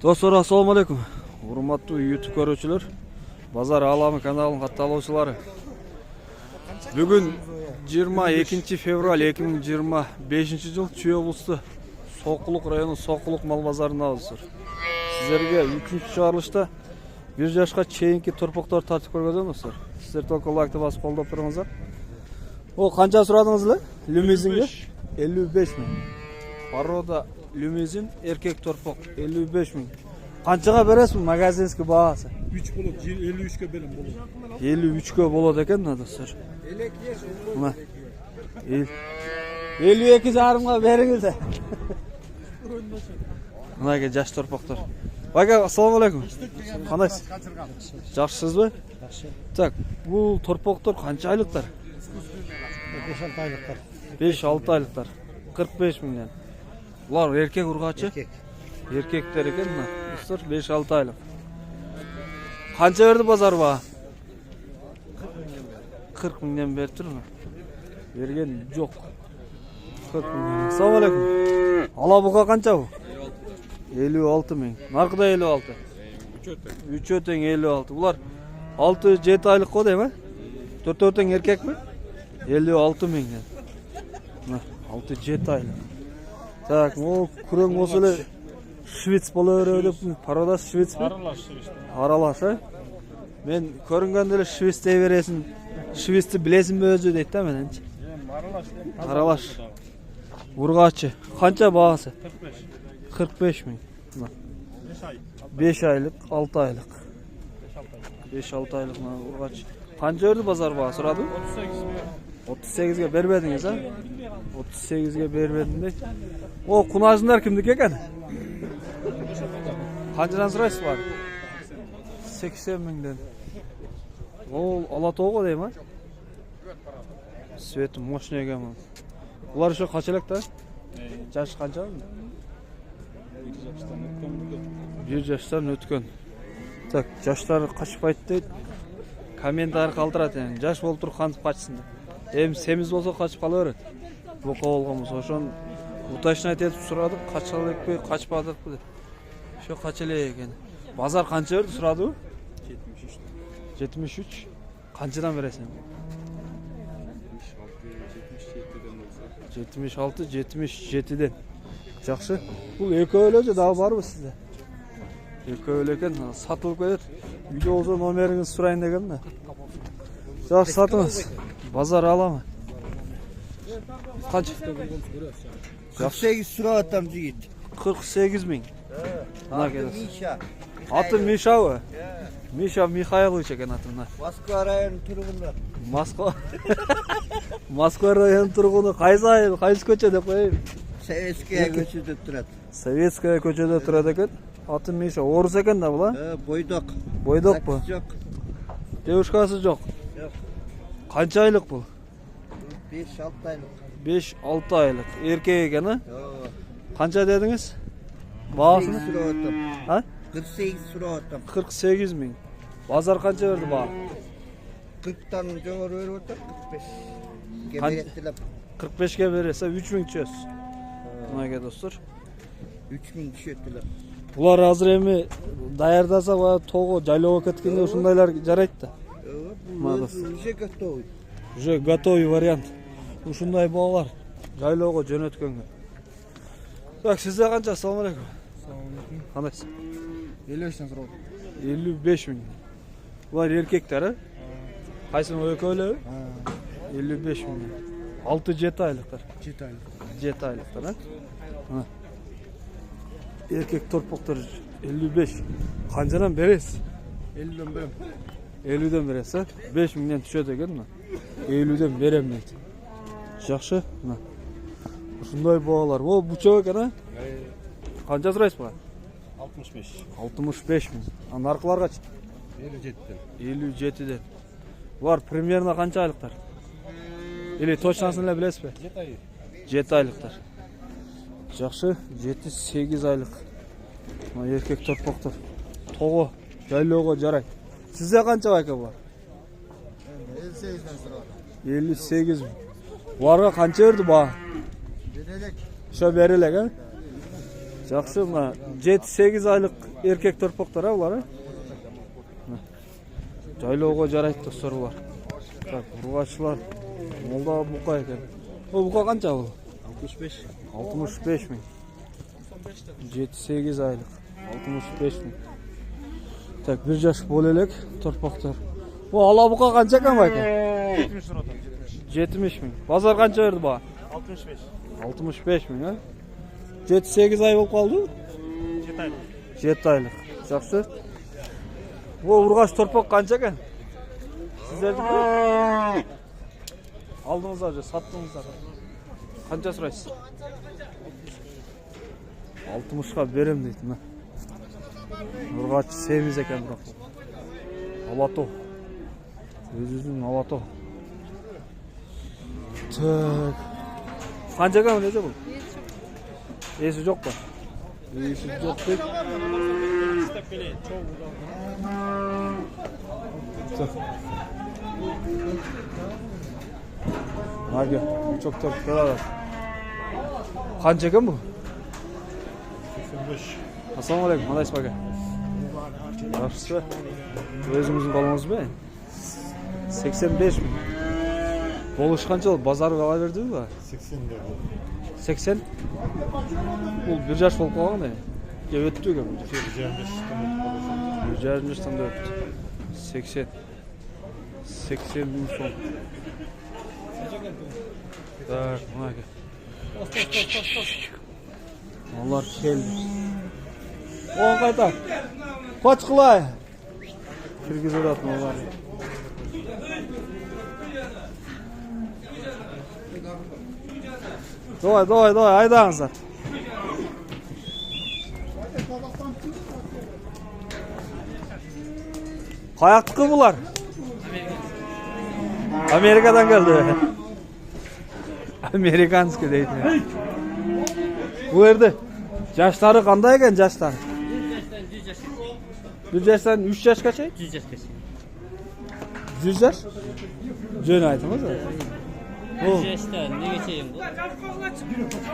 Dostlar, assalamu alaikum. Урматтуу YouTube көрүүчүлөр, Базар Аламы каналынын катталуучулары. Бүгүн 22 февраль 2025 жыл Чүй облусу Сокулук району Сокулук мал базарындабыз. Сиздерге 3-чү чыгарылышта 1 жашка чейинки торпоктор тартып көргөзөм достор. Сиздер только лайкты басып колдоп туруңуздар. О, канча сурадыңыз эле? Лимузинге 55 миң. Порода лимузин эркек торпок 55 миң. Канчага бересиң магазинский баасы? 3 болот, 53 берем болот. 53 болот экен да достор. Мына 52 жарымга бериңиз. Мына жаш торпоктор. Бага, ассаламу алейкум. Кандайсыз? Жакшысызбы? Так, бул торпоктор канча айлыктар? 5-6 айлыктар. 5-6 айлыктар. 45 миңден. Булар эркек ургачы? Эркектер экен мына. Достор, 5-6 айлык. Канча берди базар ба? 40 миңден берип турмун. Берген жок. 40 миң. Ассаламу алейкум. Алабуга канча бу? 56 миң. Наркыда 56. 3 өтең 56. Булар 6-7 айлык го дейм, 4 өтең эркекпи? 56 миңден. Мына 6-7 айлык. Так, о күрөң болсо эле швец боло береби деп, порода швецпи? Аралаш, Мен көрүнгөндө эле швец дей бересиң. Швецти билесиңби өзү дейт да мененчи. Аралаш. Ургачы. Канча баасы? 45 миң. 5 айлык, 6 айлык. 5-6 айлык ургачы. Канча берди базар баа сурады? 38ге бербедиңиз, 38ге бербедим дейт. О, кунажыңдар кимдики экен? Канчадан сурайсыз бар? 80 миңден. Ол ала тоого дейм, Свети мощный экен. Булар ошо канча элек да? Жаш канча? 1 жаштан өткөн. Так, жаштар качпайт дейт. Комментарий калтырат эми. Жаш болуп туруп кантип качсын деп. Эми семиз болсо качып кала берет. Бока болгон болсо ошон уточнять этип сурадык, кача элекпи, качпадыкпы деп. Ошо кача элек экен. Базар канча берди сурадыбы? 73. Канчадан бересиң? 76-77ден. Жакшы. Бул экөө эле же дагы барбы сизде? Экөө эле экен, сатылып кетет. Үйдө болсо номериңизди сурайын дегем да. Жакшы, сатыңыз. Базар Аламы. Канча? 48 сурап атам жигит. 48 миң. Мына келет. Миша. Аты Мишабы? Миша Михайлович экен аты мына. Москва районунун тургуну. Москва районунун тургуну. Кайсы көчө деп коеюн? Советская көчөдө турат. Советская көчөдө турат экен. Аты Миша. Орус экен да бул, Бойдок. Бойдокпу? Жок. Девушкасы жок. Жок. Канча айлык бул? 5-6 айлык. 5-6 айлык. Эркек экен, Ооба. Канча дедиңиз? Баасын? 48 сурап атам. 48 миң. Базар канча берди баа? 40тан жогору берип атам, 45. Кемереттилеп. 45ге бересе 3 миң түшөс. Мына достор. 3 миң түшөттүлөр. Булар азыр эми даярдаса тоого жайлоого кеткенде ушундайлар жарайт да. Бул уже готовый. Уже готовый вариант. Ушундай баалар жайлоого жөнөткөнгө. Так, сизде канча? Ассаламу алейкум. Кандайсыз? 55 сурап. 55 миң. Булар эркектер, Кайсының экөө элеби? 55 миң. 6-7 айлыктар. 7 айлык. 7 айлыктар, Эркек торпоктор 55. Канчадан бересиз? 50ден берем. 50ден бересиз, 5 миңден түшөт экен мына. 50ден берем дейт. Жакшы, мына. Ушундай баалар. О, бучок экен, Канча сурайсыз ба? 65. 65 миң. Наркылар качы? 57ден. 57ден. Булар примерно канча айлыктар? Или точносын эле билесизби? 7 ай. 7 айлыктар. Жакшы, 7-8 айлык. Мына эркек торпоктор. Того, жайлоого жарайт. Сизде канча байка булар? 58ден сурап. 58 миң. Буларга канча берди баа? Берелек. Ошо берелек, Жақсы, мына 7-8 айлық еркек торпақтар бұлар, а? Жайлауға жарайды достар бұлар. Так, ұрғашылар. Молда бұқа екен. Бұл бұқа қанша бұл? 65. 65 мың. 7-8 айлық. 65 мың. Так, bir жаш бөлелек торпақтар. Бұл ала бұқа қанша екен ба екен? 70 мың. Базар қанша берді ба? 65. 65 мың, а? 7-8 ай болып қалды? 7 айлық. 7 айлық. Жақсы. Бұл ұрғаш торпақ қанша екен? Сіздерді алдыңыздар же, саттыңыздар. Қанша сұрайсыз? 60-ға берем дейді. Ұрғаш семіз екен бірақ. Алато. Өзінің алато. Так. Қанша екен өте бұл? Есі жоқ па? Есі жоқ деп. Ага, çok da Қанша екен бұл? 85. Ассалаумағалейкум, қандайсыз бака? Жақсы. Өзіңіздің балаңыз ба? 85 мың. Болыш қанша ол? Базар ала берді ба? 80 берді. 80? Бұл bir жаш болып қалғандай. Же өтті екен? 1.25 таңда өтті. 80. 80 мың сом. Так, мына ке. Олар келді. Оң қайта. Қоч қылай. Кіргіз ұратын олар. Давай, айдаңыздар. Қаяқтықы бұлар? Америкадан келді. Американский дейді. Бұл ерді. Жаштары қандай екен жаштары? 1 жаштан 3 жашқа шай? 100 yaşka. 100 жаш? Жөн айтыңыз. 100 yaşta ne geçeyim bu?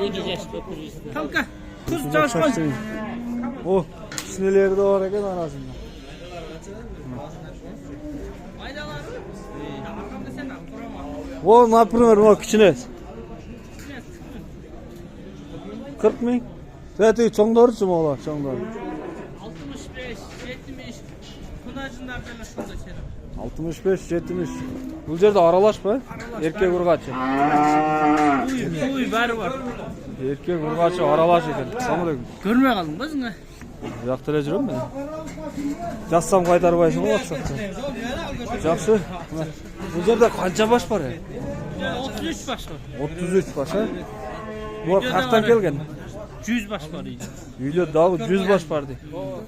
2 yaşta oturuyorsun. Kanka, kız çalışkan. O, sinirleri de var eкен arasında. O, например, o küçünes. 40 мың. Zaten çoğunları için olar, çoğunları. 65, 70. Kunacınlar da şurada şey. 65-70. Bu жерде aralaş mı? Erkek urgaçı. Uy, bari var. Erkek urgaçı aralaş eкен. Assalamualeykum. Görmeye kaldın kızın ha. Жақтыра жүрем мен. Жазсам қайтарбайсың ғой WhatsAppта. Жақсы. Бұл жерде қанша баш бар? 33 baş var. 33 баш, а? Бұлар қақтан келген? 100 baş var iyice. Үйле дағы 100 баш бар дейді.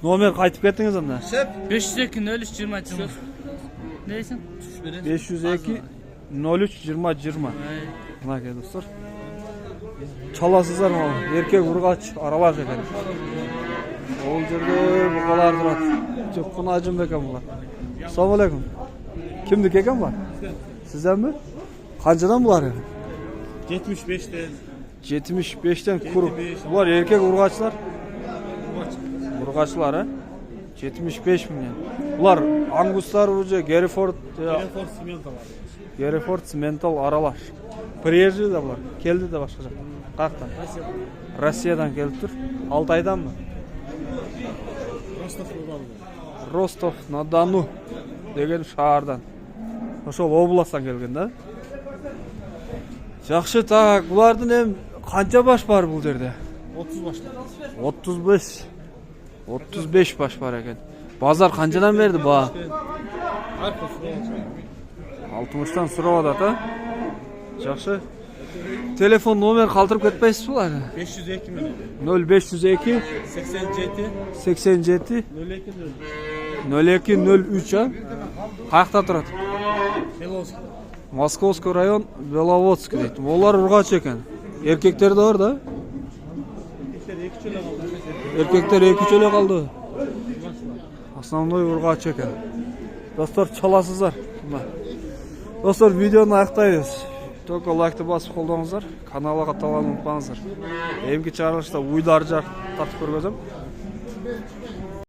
Номер қайтып кеттіңіз анда? 502 03 20 20. Neysin? 502 03 20 20. Мына ке достар. Çalasыздар мал. Еркек ұрғач аралаш екен. Ол жерде бұқалар тұрады. Жоқ құна ажым екен бұлар. Ассалаумағалейкум. Кімдік екен бар? Сізден бе? Қаншадан бұлар? 75'ten. 75'ten kurup. Бұлар еркек ұрғачылар? Ұрғачылар, а? 75 milyon. Бұлар ангустар уже Герефорд Simental var. Герефорд Simental аралаш. Приезжий да бұлар. Келді де башқа жақтан. Қақтан? Россиядан келіп тұр. Алтайдан мı? Ростов-на-Дону деген шаардан. Ошол областан келген да. Жақсы, так, бұлардың эми қанша баш бар бұл жерде? 30 baş. 35. 35 баш бар екен. Базар қаншадан берді ба? 60-тан сұрап атат, а? Жақсы. Телефон номер қалтырып кетпейсіз бұлар? 502 mi? 0502 87 87 02 0203, а? Қақта тұрады? Belovskiy. Московский район, Беловодский дейді. Олар ұрғач екен. Еркектер де бар да? Еркектер 2 чөле қалды. Основной ұрғач екен. Достар, çalasыздар. Достар, видеоны аяқтаймыз. Только лайкты басып қолдаңыздар. Каналға талғанын ұмытпаңыздар. Емге чарылышта уйдар жақ. tартып көргөзөм.